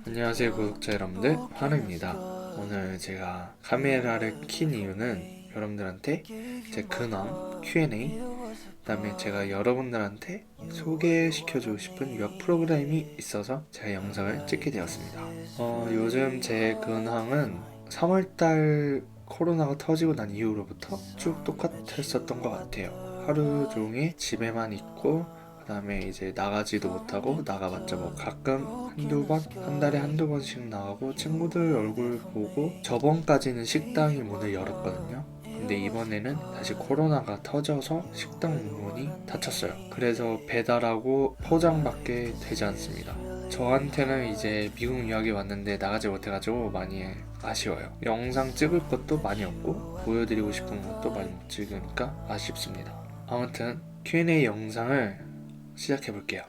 안녕하세요 구독자 여러분들, 한우입니다. 오늘 제가 카메라를 킨 이유는 여러분들한테 제 근황, Q&A, 그 다음에 제가 여러분들한테 소개시켜주고 싶은 유학 프로그램이 있어서 제가 영상을 찍게 되었습니다. 요즘 제 근황은 3월달 코로나가 터지고 난 이후로부터 쭉 똑같았었던 것 같아요. 하루 종일 집에만 있고, 그 다음에 이제 나가지도 못하고, 나가봤자 뭐 가끔 한두 번? 한 달에 한두 번씩 나가고 친구들 얼굴 보고, 저번까지는 식당이 문을 열었거든요. 근데 이번에는 다시 코로나가 터져서 식당 문이 닫혔어요. 그래서 배달하고 포장밖에 되지 않습니다. 저한테는 이제 미국 유학이 왔는데 나가지 못해가지고 많이 아쉬워요. 영상 찍을 것도 많이 없고 보여드리고 싶은 것도 많이 못 찍으니까 아쉽습니다. 아무튼 Q&A 영상을 시작해볼게요.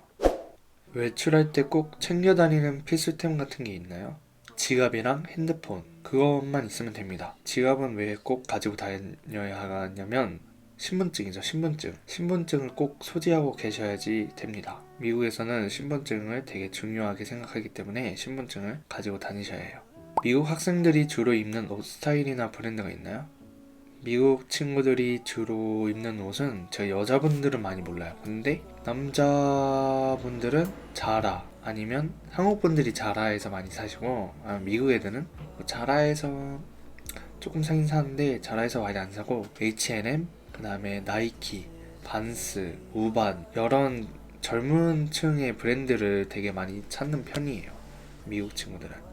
외출할 때 꼭 챙겨 다니는 필수템 같은 게 있나요? 지갑이랑 핸드폰, 그것만 있으면 됩니다. 지갑은 왜 꼭 가지고 다녀야 하냐면 신분증이죠. 신분증을 꼭 소지하고 계셔야지 됩니다. 미국에서는 신분증을 되게 중요하게 생각하기 때문에 신분증을 가지고 다니셔야 해요. 미국 학생들이 주로 입는 옷 스타일이나 브랜드가 있나요? 미국 친구들이 주로 입는 옷은 저 여자분들은 많이 몰라요. 근데 남자분들은 자라, 아니면 한국 분들이 자라에서 많이 사시고, 미국 애들은 뭐 자라에서 조금 사긴 사는데 자라에서 많이 안 사고 H&M, 그 다음에 나이키, 반스, 우반, 이런 젊은 층의 브랜드를 되게 많이 찾는 편이에요, 미국 친구들은.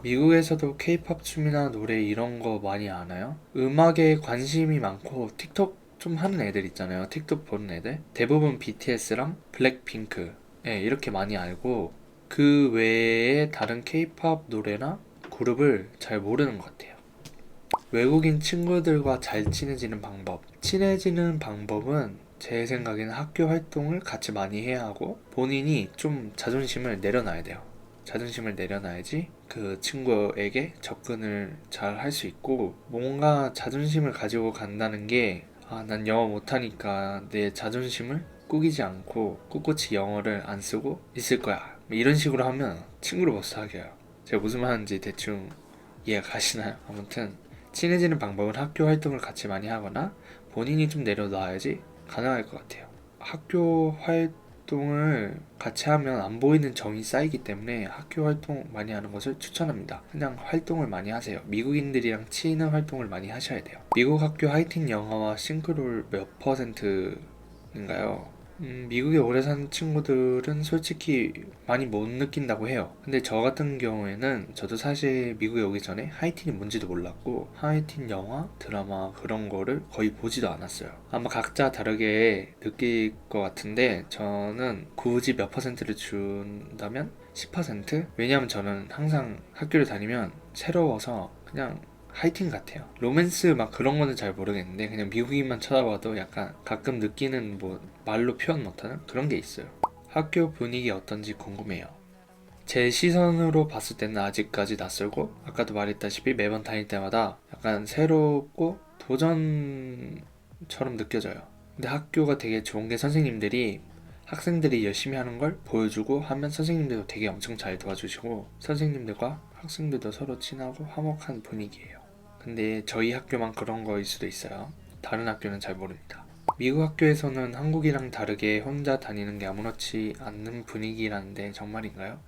미국에서도 케이팝 춤이나 노래 이런 거 많이 아나요? 음악에 관심이 많고 틱톡 좀 하는 애들 있잖아요. 틱톡 보는 애들. 대부분 BTS랑 블랙핑크, 이렇게 많이 알고, 그 외에 다른 케이팝 노래나 그룹을 잘 모르는 것 같아요. 외국인 친구들과 잘 친해지는 방법. 친해지는 방법은 제 생각에는 학교 활동을 같이 많이 해야 하고, 본인이 좀 자존심을 내려놔야 돼요. 자존심을 내려놔야지 그 친구에게 접근을 잘 할 수 있고, 뭔가 자존심을 가지고 간다는 게, 난 영어 못하니까 내 자존심을 꾸기지 않고 꿋꿋이 영어를 안 쓰고 있을 거야, 이런 식으로 하면 친구를 못 사귀어요. 제가 무슨 말하는지 대충 이해가 가시나요? 아무튼 친해지는 방법은 학교 활동을 같이 많이 하거나 본인이 좀 내려놔야지 가능할 것 같아요. 학교 활동을 같이 하면 안 보이는 정이 쌓이기 때문에 학교 활동 많이 하는 것을 추천합니다. 그냥 활동을 많이 하세요. 미국인들이랑 치는 활동을 많이 하셔야 돼요. 미국 학교 화이팅 영어와 싱크로율 몇 퍼센트인가요? 미국에 오래 사는 친구들은 솔직히 많이 못 느낀다고 해요. 근데 저 같은 경우에는, 저도 사실 미국에 오기 전에 하이틴이 뭔지도 몰랐고, 하이틴 영화, 드라마 그런 거를 거의 보지도 않았어요. 아마 각자 다르게 느낄 것 같은데, 저는 굳이 몇 퍼센트를 준다면 10%? 왜냐면 저는 항상 학교를 다니면 새로워서 그냥 하이틴 같아요. 로맨스 막 그런 거는 잘 모르겠는데, 그냥 미국인만 쳐다봐도 약간 가끔 느끼는, 뭐 말로 표현 못하는 그런 게 있어요. 학교 분위기 어떤지 궁금해요. 제 시선으로 봤을 때는 아직까지 낯설고, 아까도 말했다시피 매번 다닐 때마다 약간 새롭고 도전처럼 느껴져요. 근데 학교가 되게 좋은 게, 선생님들이 학생들이 열심히 하는 걸 보여주고 하면 선생님들도 되게 엄청 잘 도와주시고, 선생님들과 학생들도 서로 친하고 화목한 분위기예요. 근데 저희 학교만 그런 거일 수도 있어요. 다른 학교는 잘 모릅니다. 미국 학교에서는 한국이랑 다르게 혼자 다니는 게 아무렇지 않는 분위기라는데 정말인가요?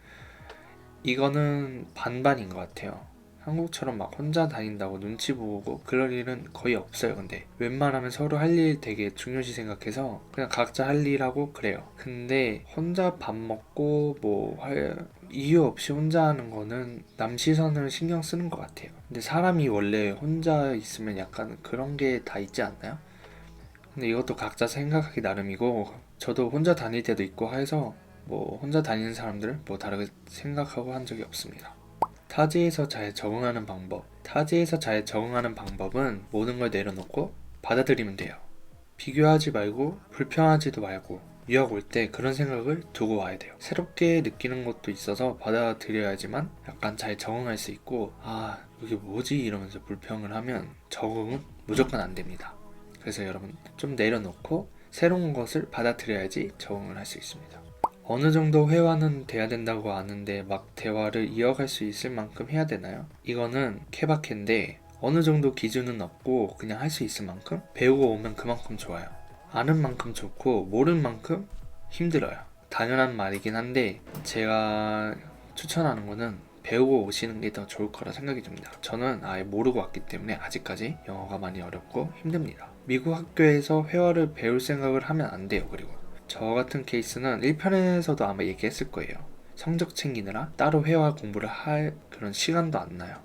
이거는 반반인 것 같아요. 한국처럼 막 혼자 다닌다고 눈치 보고 그럴 일은 거의 없어요. 근데 웬만하면 서로 할 일 되게 중요시 생각해서 그냥 각자 할 일 하고 그래요. 근데 혼자 밥 먹고 뭐 할 이유 없이 혼자 하는 거는 남 시선을 신경 쓰는 것 같아요. 근데 사람이 원래 혼자 있으면 약간 그런 게 다 있지 않나요? 근데 이것도 각자 생각하기 나름이고, 저도 혼자 다닐 때도 있고 해서 뭐 혼자 다니는 사람들 뭐 다르게 생각하고 한 적이 없습니다. 타지에서 잘 적응하는 방법. 타지에서 잘 적응하는 방법은 모든 걸 내려놓고 받아들이면 돼요. 비교하지 말고 불평하지도 말고, 유학 올 때 그런 생각을 두고 와야 돼요. 새롭게 느끼는 것도 있어서 받아들여야지만 약간 잘 적응할 수 있고, 이게 뭐지? 이러면서 불평을 하면 적응은 무조건 안 됩니다. 그래서 여러분 좀 내려놓고 새로운 것을 받아들여야지 적응을 할 수 있습니다. 어느 정도 회화는 돼야 된다고 아는데 막 대화를 이어갈 수 있을 만큼 해야 되나요? 이거는 케바케인데 어느 정도 기준은 없고 그냥 할 수 있을 만큼 배우고 오면 그만큼 좋아요. 아는 만큼 좋고 모르는 만큼 힘들어요. 당연한 말이긴 한데 제가 추천하는 거는 배우고 오시는 게 더 좋을 거라 생각이 듭니다. 저는 아예 모르고 왔기 때문에 아직까지 영어가 많이 어렵고 힘듭니다. 미국 학교에서 회화를 배울 생각을 하면 안 돼요. 그리고 저 같은 케이스는 1편에서도 아마 얘기했을 거예요. 성적 챙기느라 따로 회화 공부를 할 그런 시간도 안 나요.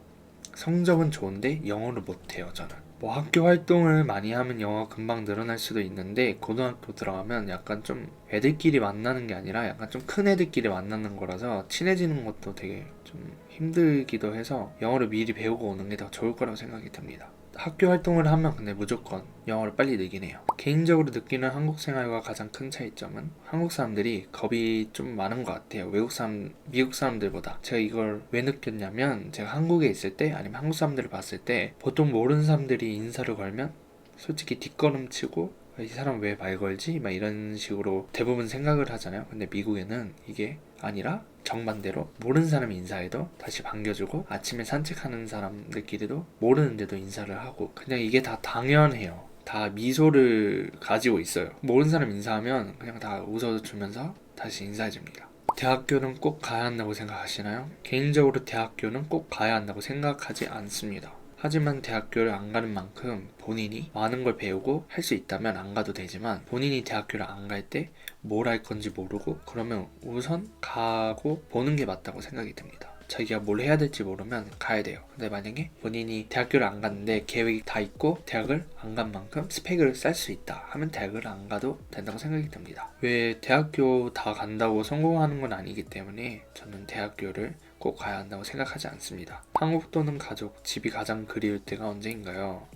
성적은 좋은데 영어를 못해요. 저는 뭐 학교 활동을 많이 하면 영어 금방 늘어날 수도 있는데 고등학교 들어가면 약간 좀 애들끼리 만나는 게 아니라 약간 좀 큰 애들끼리 만나는 거라서 친해지는 것도 되게 좀 힘들기도 해서 영어를 미리 배우고 오는 게 더 좋을 거라고 생각이 듭니다. 학교 활동을 하면 근데 무조건 영어를 빨리 늘긴 해요. 개인적으로 느끼는 한국 생활과 가장 큰 차이점은 한국 사람들이 겁이 좀 많은 것 같아요. 미국 사람들보다. 제가 이걸 왜 느꼈냐면 제가 한국에 있을 때 아니면 한국 사람들을 봤을 때 보통 모르는 사람들이 인사를 걸면 솔직히 뒷걸음치고 이 사람 왜 말 걸지? 막 이런 식으로 대부분 생각을 하잖아요. 근데 미국에는 이게 아니라 정반대로 모르는 사람이 인사해도 다시 반겨주고 아침에 산책하는 사람들끼리도 모르는데도 인사를 하고 그냥 이게 다 당연해요. 다 미소를 가지고 있어요. 모르는 사람 인사하면 그냥 다 웃어주면서 다시 인사해줍니다. 대학교는 꼭 가야 한다고 생각하시나요? 개인적으로 대학교는 꼭 가야 한다고 생각하지 않습니다. 하지만 대학교를 안 가는 만큼 본인이 많은 걸 배우고 할 수 있다면 안 가도 되지만 본인이 대학교를 안 갈 때 뭘 할 건지 모르고 그러면 우선 가고 보는 게 맞다고 생각이 듭니다. 자기가 뭘 해야 될지 모르면 가야 돼요. 근데 만약에 본인이 대학교를 안 갔는데 계획이 다 있고 대학을 안 간 만큼 스펙을 쌓을 수 있다 하면 대학을 안 가도 된다고 생각이 듭니다. 왜 대학교 다 간다고 성공하는 건 아니기 때문에 저는 대학교를 꼭 가야 한다고 생각하지 않습니다. 한국 또는 가족, 집이 가장 그리울 때가 언제인가요?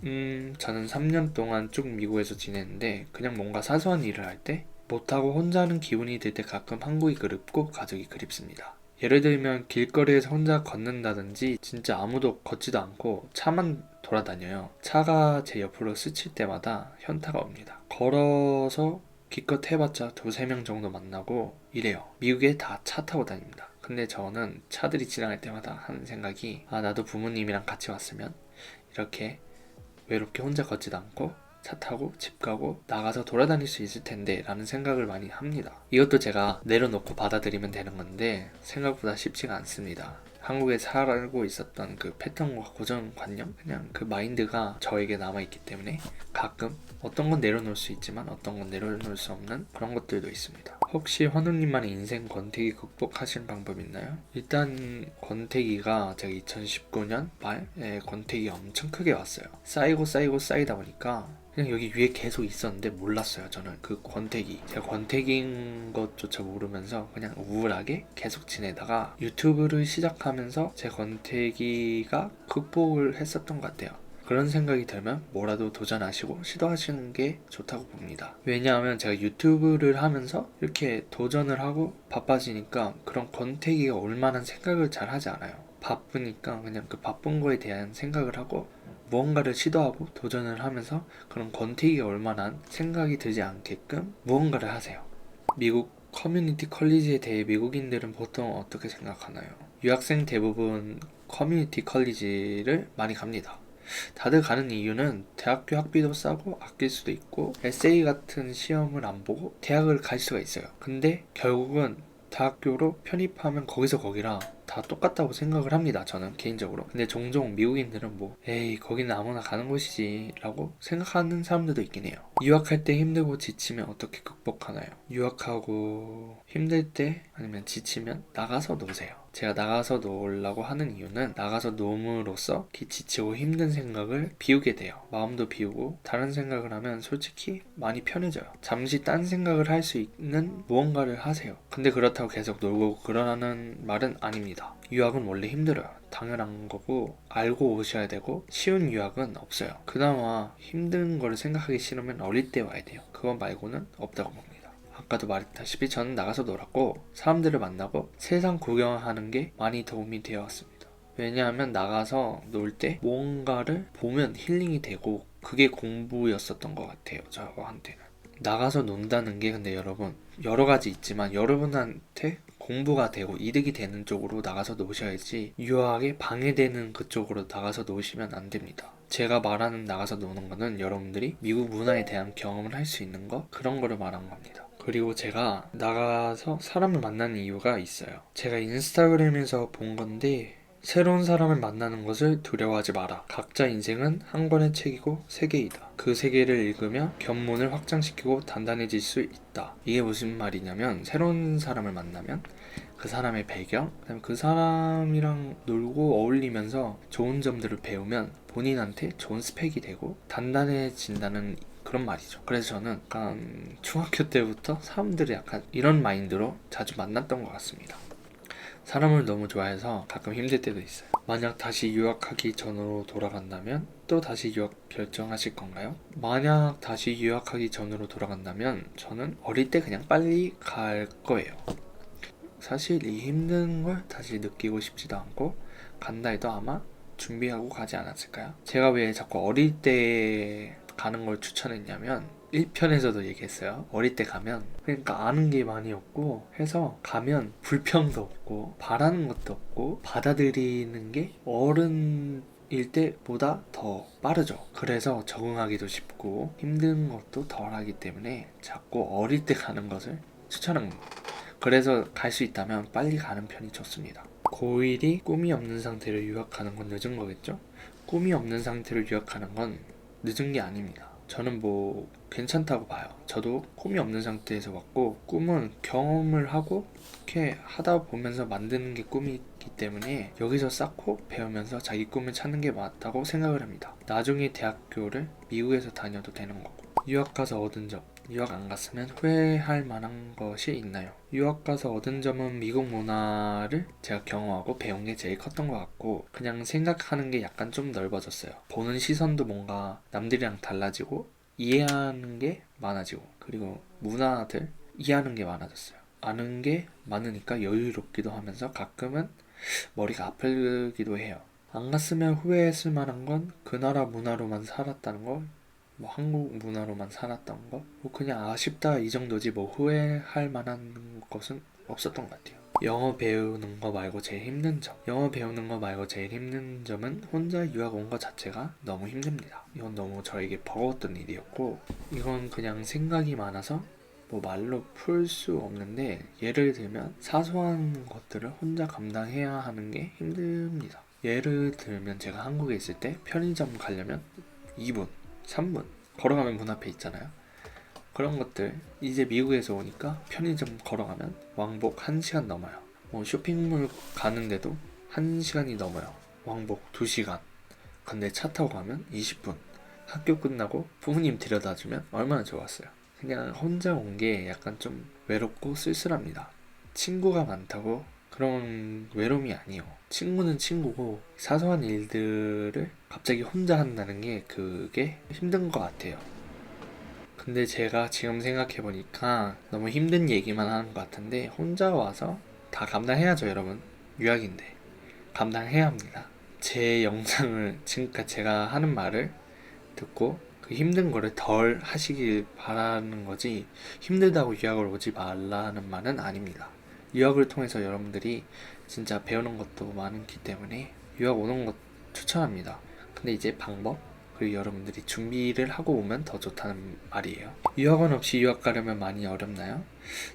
저는 3년 동안 쭉 미국에서 지냈는데 그냥 뭔가 사소한 일을 할 때 못하고 혼자 하는 기분이 들 때 가끔 한국이 그립고 가족이 그립습니다. 예를 들면 길거리에서 혼자 걷는다든지 진짜 아무도 걷지도 않고 차만 돌아다녀요. 차가 제 옆으로 스칠 때마다 현타가 옵니다. 걸어서 기껏 해봤자 2-3명 정도 만나고 이래요. 미국에 다 차 타고 다닙니다. 근데 저는 차들이 지나갈 때마다 하는 생각이 나도 부모님이랑 같이 왔으면 이렇게 외롭게 혼자 걷지도 않고 차 타고 집 가고 나가서 돌아다닐 수 있을 텐데 라는 생각을 많이 합니다. 이것도 제가 내려놓고 받아들이면 되는 건데 생각보다 쉽지가 않습니다. 한국에 살고 있었던 그 패턴과 고정관념 그냥 그 마인드가 저에게 남아있기 때문에 가끔 어떤 건 내려놓을 수 있지만 어떤 건 내려놓을 수 없는 그런 것들도 있습니다. 혹시 환우님만의 인생 권태기 극복하시는 방법 있나요? 일단 권태기가 제가 2019년 말에 권태기가 엄청 크게 왔어요. 쌓이고 쌓이다 보니까 그냥 여기 위에 계속 있었는데 몰랐어요. 저는 그 권태기 제가 권태기인 것조차 모르면서 그냥 우울하게 계속 지내다가 유튜브를 시작하면서 제 권태기가 극복을 했었던 것 같아요. 그런 생각이 들면 뭐라도 도전하시고 시도하시는 게 좋다고 봅니다. 왜냐하면 제가 유튜브를 하면서 이렇게 도전을 하고 바빠지니까 그런 권태기가 올 만한 생각을 잘 하지 않아요. 바쁘니까 그냥 그 바쁜 거에 대한 생각을 하고 무언가를 시도하고 도전을 하면서 그런 권태기가 올 만한 생각이 들지 않게끔 무언가를 하세요. 미국 커뮤니티 컬리지에 대해 미국인들은 보통 어떻게 생각하나요? 유학생 대부분 커뮤니티 컬리지를 많이 갑니다. 다들 가는 이유는 대학교 학비도 싸고 아낄 수도 있고 에세이 같은 시험을 안 보고 대학을 갈 수가 있어요. 근데 결국은 대학교로 편입하면 거기서 거기라 다 똑같다고 생각을 합니다. 저는 개인적으로. 근데 종종 미국인들은 뭐 에이 거기는 아무나 가는 곳이지 라고 생각하는 사람들도 있긴 해요. 유학할 때 힘들고 지치면 어떻게 극복하나요? 유학하고 힘들 때 아니면 지치면 나가서 노세요. 제가 나가서 놀라고 하는 이유는 나가서 놀므로써 지치고 힘든 생각을 비우게 돼요. 마음도 비우고 다른 생각을 하면 솔직히 많이 편해져요. 잠시 딴 생각을 할 수 있는 무언가를 하세요. 근데 그렇다고 계속 놀고 그러라는 말은 아닙니다. 유학은 원래 힘들어요. 당연한 거고 알고 오셔야 되고 쉬운 유학은 없어요. 그나마 힘든 거를 생각하기 싫으면 어릴 때 와야 돼요. 그건 말고는 없다고 봅니다. 아까도 말했다시피 저는 나가서 놀았고 사람들을 만나고 세상 구경하는 게 많이 도움이 되었습니다. 왜냐하면 나가서 놀 때 뭔가를 보면 힐링이 되고 그게 공부였었던 것 같아요. 저한테는. 나가서 논다는 게 근데 여러분 여러 가지 있지만 여러분한테 공부가 되고 이득이 되는 쪽으로 나가서 노셔야지 유학에 방해되는 그쪽으로 나가서 노시면 안 됩니다. 제가 말하는 나가서 노는 거는 여러분들이 미국 문화에 대한 경험을 할 수 있는 거, 그런 거를 말한 겁니다. 그리고 제가 나가서 사람을 만나는 이유가 있어요. 제가 인스타그램에서 본 건데, 새로운 사람을 만나는 것을 두려워하지 마라. 각자 인생은 한 권의 책이고 세계이다. 그 세계를 읽으며 견문을 확장시키고 단단해질 수 있다. 이게 무슨 말이냐면, 새로운 사람을 만나면 그 사람의 배경, 그다음에 그 사람이랑 놀고 어울리면서 좋은 점들을 배우면 본인한테 좋은 스펙이 되고 단단해진다는 그런 말이죠. 그래서 저는 약간 중학교 때부터 사람들이 약간 이런 마인드로 자주 만났던 것 같습니다. 사람을 너무 좋아해서 가끔 힘들 때도 있어요. 만약 다시 유학하기 전으로 돌아간다면 또 다시 유학 결정하실 건가요? 만약 다시 유학하기 전으로 돌아간다면 저는 어릴 때 그냥 빨리 갈 거예요. 사실 이 힘든 걸 다시 느끼고 싶지도 않고 간다 해도 아마 준비하고 가지 않았을까요? 제가 왜 자꾸 어릴 때 가는 걸 추천했냐면 1편에서도 얘기했어요. 어릴 때 가면 그러니까 아는 게 많이 없고 해서 가면 불평도 없고 바라는 것도 없고 받아들이는 게 어른일 때보다 더 빠르죠. 그래서 적응하기도 쉽고 힘든 것도 덜하기 때문에 자꾸 어릴 때 가는 것을 추천합니다. 그래서 갈 수 있다면 빨리 가는 편이 좋습니다. 고1이 꿈이 없는 상태로 유학하는 건 늦은 거겠죠? 꿈이 없는 상태로 유학하는 건 늦은 게 아닙니다. 저는 뭐 괜찮다고 봐요. 저도 꿈이 없는 상태에서 왔고, 꿈은 경험을 하고 이렇게 하다 보면서 만드는 게 꿈이기 때문에 여기서 쌓고 배우면서 자기 꿈을 찾는 게 맞다고 생각을 합니다. 나중에 대학교를 미국에서 다녀도 되는 거고. 유학 가서 얻은 점, 유학 안 갔으면 후회할 만한 것이 있나요? 유학 가서 얻은 점은 미국 문화를 제가 경험하고 배운 게 제일 컸던 것 같고, 그냥 생각하는 게 약간 좀 넓어졌어요. 보는 시선도 뭔가 남들이랑 달라지고 이해하는 게 많아지고, 그리고 문화들 이해하는 게 많아졌어요. 아는 게 많으니까 여유롭기도 하면서 가끔은 머리가 아프기도 해요. 안 갔으면 후회했을 만한 건 그 나라 문화로만 살았다는 거, 뭐 한국 문화로만 살았던 거, 뭐 그냥 아쉽다 이 정도지 뭐 후회할 만한 것은 없었던 것 같아요. 영어 배우는 거 말고 제일 힘든 점, 영어 배우는 거 말고 제일 힘든 점은 혼자 유학 온 거 자체가 너무 힘듭니다. 이건 너무 저에게 버거웠던 일이었고, 이건 그냥 생각이 많아서 뭐 말로 풀 수 없는데, 예를 들면 사소한 것들을 혼자 감당해야 하는 게 힘듭니다. 예를 들면 제가 한국에 있을 때 편의점 가려면 2분 3분 걸어가면 문 앞에 있잖아요. 그런 것들 이제 미국에서 오니까 편의점 걸어가면 왕복 1시간 넘어요. 뭐 쇼핑몰 가는데도 1시간이 넘어요. 왕복 2시간. 근데 차 타고 가면 20분. 학교 끝나고 부모님 데려다주면 얼마나 좋았어요. 그냥 혼자 온 게 약간 좀 외롭고 쓸쓸합니다. 친구가 많다고 그런 외로움이 아니에요. 친구는 친구고 사소한 일들을 갑자기 혼자 한다는 게 그게 힘든 것 같아요. 근데 제가 지금 생각해보니까 너무 힘든 얘기만 하는 것 같은데, 혼자 와서 다 감당해야죠, 여러분. 유학인데 감당해야 합니다. 제 영상을 지금까지 제가 하는 말을 듣고 그 힘든 거를 덜 하시길 바라는 거지, 힘들다고 유학을 오지 말라는 말은 아닙니다. 유학을 통해서 여러분들이 진짜 배우는 것도 많기 때문에 유학 오는 것 추천합니다. 근데 이제 방법, 그리고 여러분들이 준비를 하고 오면 더 좋다는 말이에요. 유학원 없이 유학 가려면 많이 어렵나요?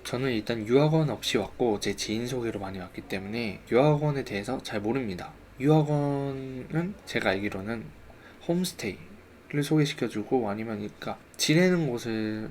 저는 일단 유학원 없이 왔고 제 지인 소개로 많이 왔기 때문에 유학원에 대해서 잘 모릅니다. 유학원은 제가 알기로는 홈스테이를 소개시켜주고, 아니면 그러니까 지내는 곳을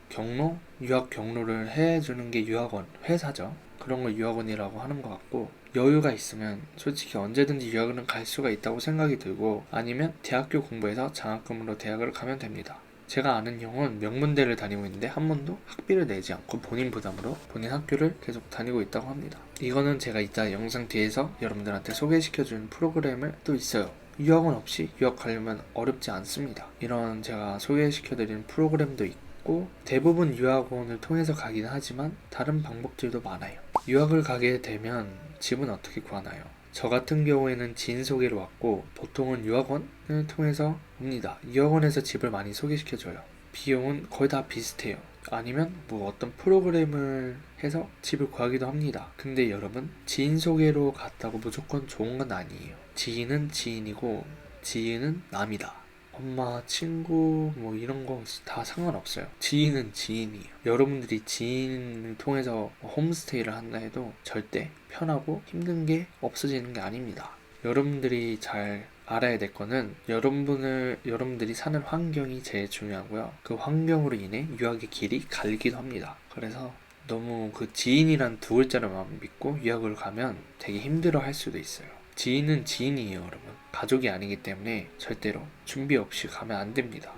경로? 유학 경로를 해주는 게 유학원 회사죠. 그런 걸 유학원이라고 하는 것 같고, 여유가 있으면 솔직히 언제든지 유학은 갈 수가 있다고 생각이 들고, 아니면 대학교 공부해서 장학금으로 대학을 가면 됩니다. 제가 아는 형은 명문대를 다니고 있는데 한 번도 학비를 내지 않고 본인 부담으로 본인 학교를 계속 다니고 있다고 합니다. 이거는 제가 이따 영상 뒤에서 여러분들한테 소개시켜주는 프로그램을 또 있어요. 유학원 없이 유학 가려면 어렵지 않습니다. 이런 제가 소개시켜드리는 프로그램도 있고, 대부분 유학원을 통해서 가긴 하지만 다른 방법들도 많아요. 유학을 가게 되면 집은 어떻게 구하나요? 저 같은 경우에는 지인 소개로 왔고, 보통은 유학원을 통해서 옵니다. 유학원에서 집을 많이 소개시켜줘요. 비용은 거의 다 비슷해요. 아니면 뭐 어떤 프로그램을 해서 집을 구하기도 합니다. 근데 여러분, 지인 소개로 갔다고 무조건 좋은 건 아니에요. 지인은 지인이고 지인은 남이다. 엄마, 친구 뭐 이런 거 다 상관없어요. 지인은 지인이에요. 여러분들이 지인을 통해서 홈스테이를 한다 해도 절대 편하고 힘든 게 없어지는 게 아닙니다. 여러분들이 잘 알아야 될 거는 여러분들이 사는 환경이 제일 중요하고요. 그 환경으로 인해 유학의 길이 갈리기도 합니다. 그래서 너무 그 지인이란 두 글자로만 믿고 유학을 가면 되게 힘들어 할 수도 있어요. 지인은 지인이에요, 여러분. 가족이 아니기 때문에 절대로 준비 없이 가면 안 됩니다.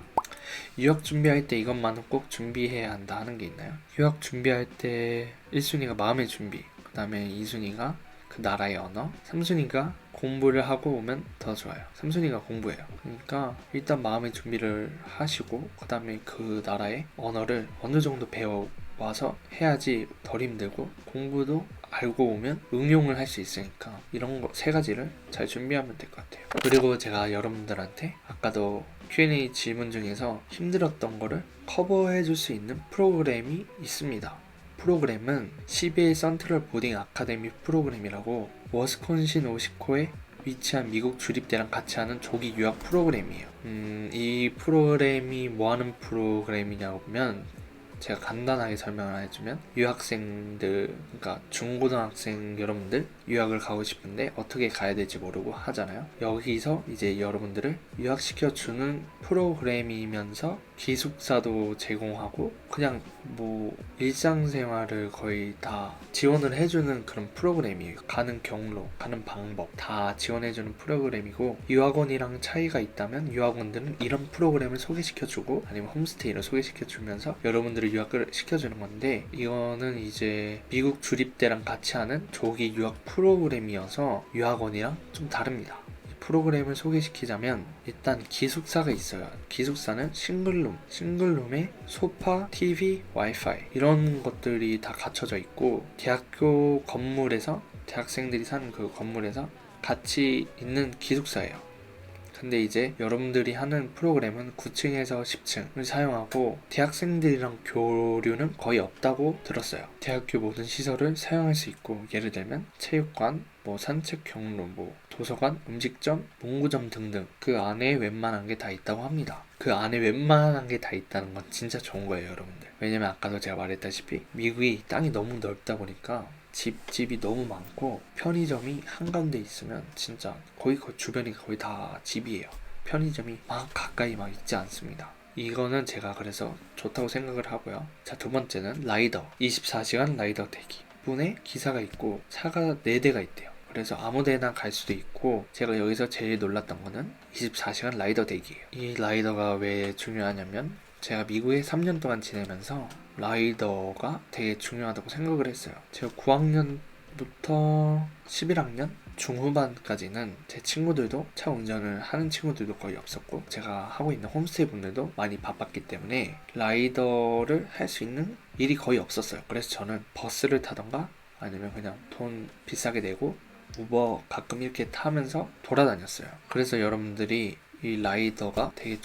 유학 준비할 때 이것만은 꼭 준비해야 한다 하는 게 있나요? 유학 준비할 때 1순위가 마음의 준비, 그 다음에 2순위가 그 나라의 언어, 3순위가 공부를 하고 오면 더 좋아요. 3순위가 공부예요. 그러니까 일단 마음의 준비를 하시고 그 다음에 그 나라의 언어를 어느 정도 배워와서 해야지 덜 힘들고, 공부도 알고 오면 응용을 할 수 있으니까 이런 거 세 가지를 잘 준비하면 될 것 같아요. 그리고 제가 여러분들한테 아까도 Q&A 질문 중에서 힘들었던 거를 커버해 줄 수 있는 프로그램이 있습니다. 프로그램은 CBA 센트럴 보딩 아카데미 프로그램이라고 워스콘신 오시코에 위치한 미국 주립대랑 같이 하는 조기 유학 프로그램이에요. 이 프로그램이 뭐 하는 프로그램이냐고 보면, 제가 간단하게 설명을 해주면, 유학생들, 그러니까 중고등학생 여러분들 유학을 가고 싶은데 어떻게 가야 될지 모르고 하잖아요. 여기서 이제 여러분들을 유학시켜주는 프로그램이면서 기숙사도 제공하고 그냥 뭐 일상생활을 거의 다 지원을 해주는 그런 프로그램이에요. 가는 경로, 가는 방법 다 지원해주는 프로그램이고, 유학원이랑 차이가 있다면 유학원들은 이런 프로그램을 소개시켜주고 아니면 홈스테이를 소개시켜주면서 여러분들을 유학을 시켜주는 건데, 이거는 이제 미국 주립대랑 같이 하는 조기 유학 프로그램이어서 유학원이랑 좀 다릅니다. 프로그램을 소개시키자면, 일단 기숙사가 있어요. 기숙사는 싱글룸에 소파, TV, 와이파이 이런 것들이 다 갖춰져 있고, 대학교 건물에서 대학생들이 사는 그 건물에서 같이 있는 기숙사예요. 근데 이제 여러분들이 하는 프로그램은 9층에서 10층을 사용하고 대학생들이랑 교류는 거의 없다고 들었어요. 대학교 모든 시설을 사용할 수 있고, 예를 들면 체육관, 뭐 산책 경로, 뭐 도서관, 음식점, 문구점 등등 그 안에 웬만한 게 다 있다고 합니다. 그 안에 웬만한 게 다 있다는 건 진짜 좋은 거예요, 여러분들. 왜냐면 아까도 제가 말했다시피 미국이 땅이 너무 넓다 보니까 집이 너무 많고, 편의점이 한가운데 있으면 진짜 거의 그 주변이 거의 다 집이에요. 편의점이 막 가까이 막 있지 않습니다. 이거는 제가 그래서 좋다고 생각을 하고요. 자, 두 번째는 라이더, 24시간 라이더 대기. 분에 기사가 있고 차가 4대가 있대요. 그래서 아무데나 갈 수도 있고, 제가 여기서 제일 놀랐던 거는 24시간 라이더 대기예요. 이 라이더가 왜 중요하냐면, 제가 미국에 3년 동안 지내면서 라이더가 되게 중요하다고 생각을 했어요. 제가 9학년부터 11학년 중후반까지는 제 친구들도 차 운전을 하는 친구들도 거의 없었고, 제가 하고 있는 홈스테이 분들도 많이 바빴기 때문에 라이더를 할 수 있는 일이 거의 없었어요. 그래서 저는 버스를 타던가 아니면 그냥 돈 비싸게 내고 우버 가끔 이렇게 타면서 돌아다녔어요. 그래서 여러분들이 이 라이더가 되게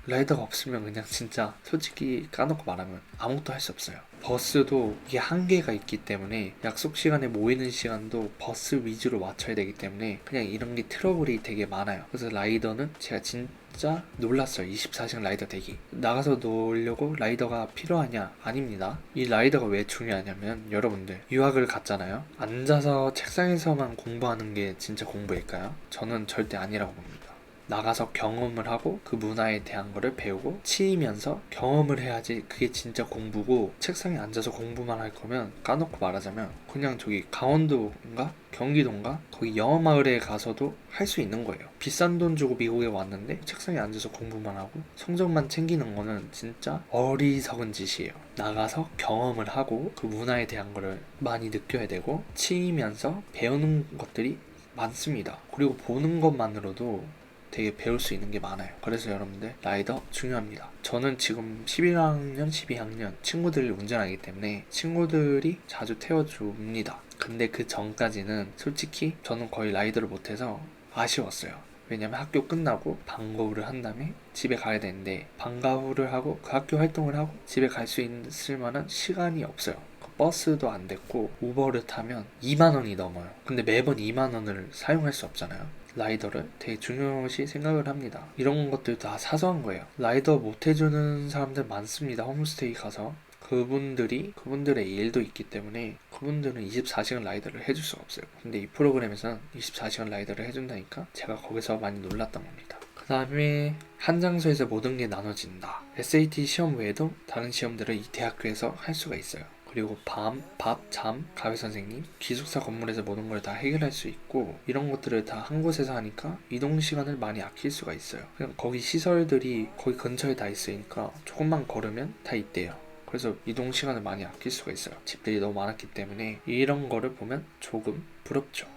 라이더가 없으면 그냥 진짜 솔직히 까놓고 말하면 아무것도 할 수 없어요. 버스도 이게 한계가 있기 때문에 약속 시간에 모이는 시간도 버스 위주로 맞춰야 되기 때문에 그냥 이런 게 트러블이 되게 많아요. 그래서 라이더는 제가 진짜 놀랐어요. 24시간 라이더 대기. 나가서 놀려고 라이더가 필요하냐? 아닙니다. 이 라이더가 왜 중요하냐면, 여러분들 유학을 갔잖아요. 앉아서 책상에서만 공부하는 게 진짜 공부일까요? 저는 절대 아니라고 봅니다. 나가서 경험을 하고 그 문화에 대한 거를 배우고 치이면서 경험을 해야지 그게 진짜 공부고, 책상에 앉아서 공부만 할 거면 까놓고 말하자면 그냥 저기 강원도인가 경기도인가 거기 영어마을에 가서도 할 수 있는 거예요. 비싼 돈 주고 미국에 왔는데 책상에 앉아서 공부만 하고 성적만 챙기는 거는 진짜 어리석은 짓이에요. 나가서 경험을 하고 그 문화에 대한 거를 많이 느껴야 되고, 치이면서 배우는 것들이 많습니다. 그리고 보는 것만으로도 되게 배울 수 있는 게 많아요. 그래서 여러분들 라이더 중요합니다. 저는 지금 11학년, 12학년 친구들을 운전하기 때문에 친구들이 자주 태워줍니다. 근데 그 전까지는 솔직히 저는 거의 라이더를 못해서 아쉬웠어요. 왜냐면 학교 끝나고 방과 후를 한 다음에 집에 가야 되는데 방과 후를 하고 그 학교 활동을 하고 집에 갈 수 있을 만한 시간이 없어요. 버스도 안 됐고 우버를 타면 2만 원이 넘어요. 근데 매번 2만 원을 사용할 수 없잖아요. 라이더를 되게 중요시 생각을 합니다. 이런 것들 다 사소한 거예요. 라이더 못 해주는 사람들 많습니다. 홈스테이 가서. 그분들의 일도 있기 때문에 그분들은 24시간 라이더를 해줄 수가 없어요. 근데 이 프로그램에서는 24시간 라이더를 해준다니까 제가 거기서 많이 놀랐던 겁니다. 그 다음에 한 장소에서 모든 게 나눠진다. SAT 시험 외에도 다른 시험들을 이 대학교에서 할 수가 있어요. 그리고 밤, 밥, 잠, 가회 선생님, 기숙사 건물에서 모든 걸 다 해결할 수 있고 이런 것들을 다 한 곳에서 하니까 이동 시간을 많이 아낄 수가 있어요. 그냥 거기 시설들이 거기 근처에 다 있으니까 조금만 걸으면 다 있대요. 그래서 이동 시간을 많이 아낄 수가 있어요. 집들이 너무 많았기 때문에 이런 거를 보면 조금 부럽죠.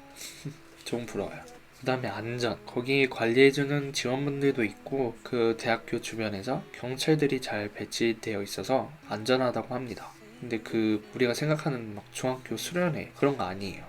조금 부러워요. 그 다음에 안전. 거기 관리해주는 직원분들도 있고 그 대학교 주변에서 경찰들이 잘 배치되어 있어서 안전하다고 합니다. 근데 우리가 생각하는 막 중학교 수련회 그런 거 아니에요.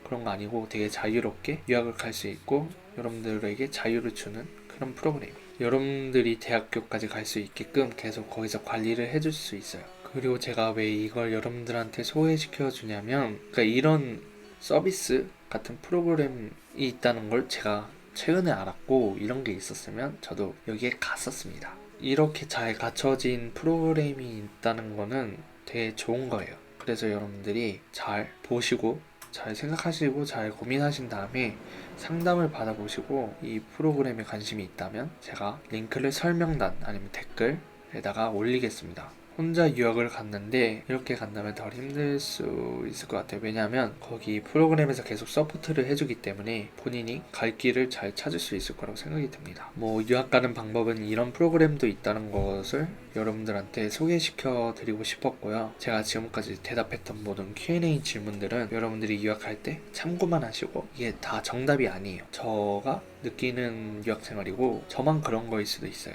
그런 거 아니고 되게 자유롭게 유학을 갈 수 있고 여러분들에게 자유를 주는 그런 프로그램이에요. 여러분들이 대학교까지 갈 수 있게끔 계속 거기서 관리를 해줄 수 있어요. 그리고 제가 왜 이걸 여러분들한테 소개시켜 주냐면 그러니까 이런 서비스 같은 프로그램이 있다는 걸 제가 최근에 알았고 이런 게 있었으면 저도 여기에 갔었습니다. 이렇게 잘 갖춰진 프로그램이 있다는 거는 되게 좋은 거예요. 그래서 여러분들이 잘 보시고 잘 생각하시고 잘 고민하신 다음에 상담을 받아보시고 이 프로그램에 관심이 있다면 제가 링크를 설명란 아니면 댓글에다가 올리겠습니다. 혼자 유학을 갔는데 이렇게 간다면 덜 힘들 수 있을 것 같아요. 왜냐하면 거기 프로그램에서 계속 서포트를 해주기 때문에 본인이 갈 길을 잘 찾을 수 있을 거라고 생각이 듭니다. 유학 가는 방법은 이런 프로그램도 있다는 것을 여러분들한테 소개시켜 드리고 싶었고요. 제가 지금까지 대답했던 모든 Q&A 질문들은 여러분들이 유학할 때 참고만 하시고 이게 다 정답이 아니에요. 저가 느끼는 유학 생활이고 저만 그런 거일 수도 있어요.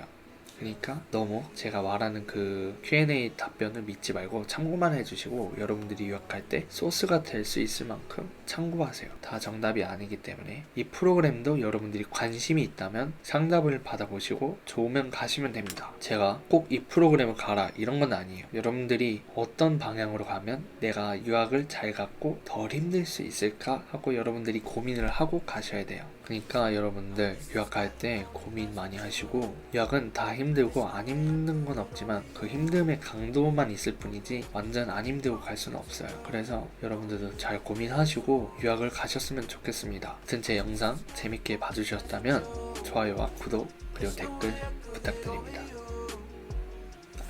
그러니까 너무 제가 말하는 그 Q&A 답변을 믿지 말고 참고만 해주시고 여러분들이 유학할 때 소스가 될 수 있을 만큼 참고하세요. 다 정답이 아니기 때문에 이 프로그램도 여러분들이 관심이 있다면 상담을 받아보시고 좋으면 가시면 됩니다. 제가 꼭 이 프로그램을 가라 이런 건 아니에요. 여러분들이 어떤 방향으로 가면 내가 유학을 잘 갔고 덜 힘들 수 있을까 하고 여러분들이 고민을 하고 가셔야 돼요. 그러니까 여러분들 유학할 때 고민 많이 하시고 유학은 다 힘들고 안 힘든 건 없지만 그 힘듦의 강도만 있을 뿐이지 완전 안 힘들고 갈 수는 없어요. 그래서 여러분들도 잘 고민하시고 유학을 가셨으면 좋겠습니다. 아무튼 제 영상 재밌게 봐주셨다면 좋아요와 구독 그리고 댓글 부탁드립니다.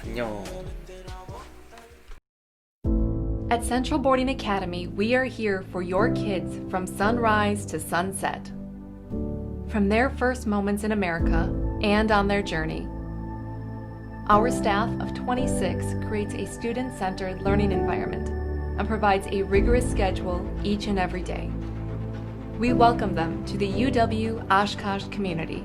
안녕. At Central Boarding Academy, we are here for your kids from sunrise to sunset. From their first moments in America and on their journey. Our staff of 26 creates a student-centered learning environment and provides a rigorous schedule each and every day. We welcome them to the UW Oshkosh community.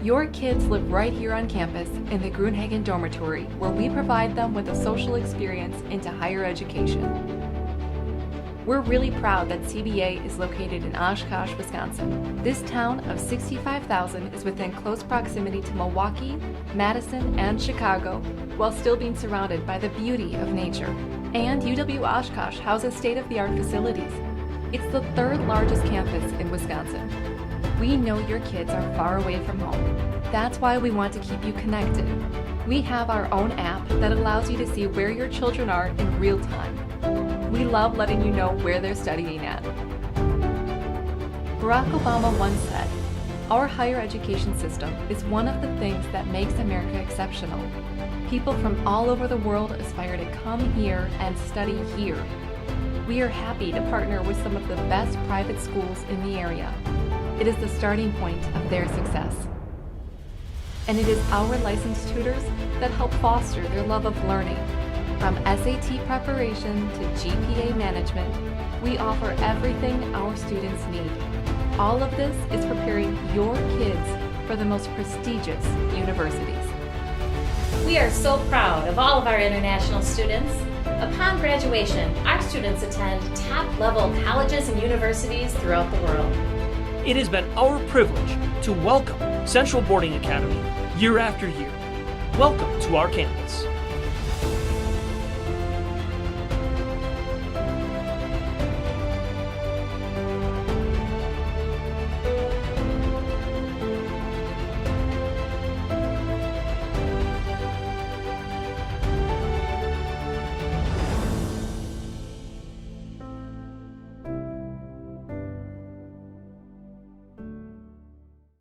Your kids live right here on campus in the Grunhagen Dormitory, where we provide them with a social experience into higher education. We're really proud that CBA is located in Oshkosh, Wisconsin. This town of 65,000 is within close proximity to Milwaukee, Madison, and Chicago, while still being surrounded by the beauty of nature. And UW Oshkosh houses state-of-the-art facilities. It's the third largest campus in Wisconsin. We know your kids are far away from home. That's why we want to keep you connected. We have our own app that allows you to see where your children are in real time. We love letting you know where they're studying at. Barack Obama once said, "Our higher education system is one of the things that makes America exceptional. People from all over the world aspire to come here and study here. We are happy to partner with some of the best private schools in the area. It is the starting point of their success. And it is our licensed tutors that help foster their love of learning. From SAT preparation to GPA management, we offer everything our students need. All of this is preparing your kids for the most prestigious universities." We are so proud of all of our international students. Upon graduation, our students attend top-level colleges and universities throughout the world. It has been our privilege to welcome Central Boarding Academy year after year. Welcome to our campus.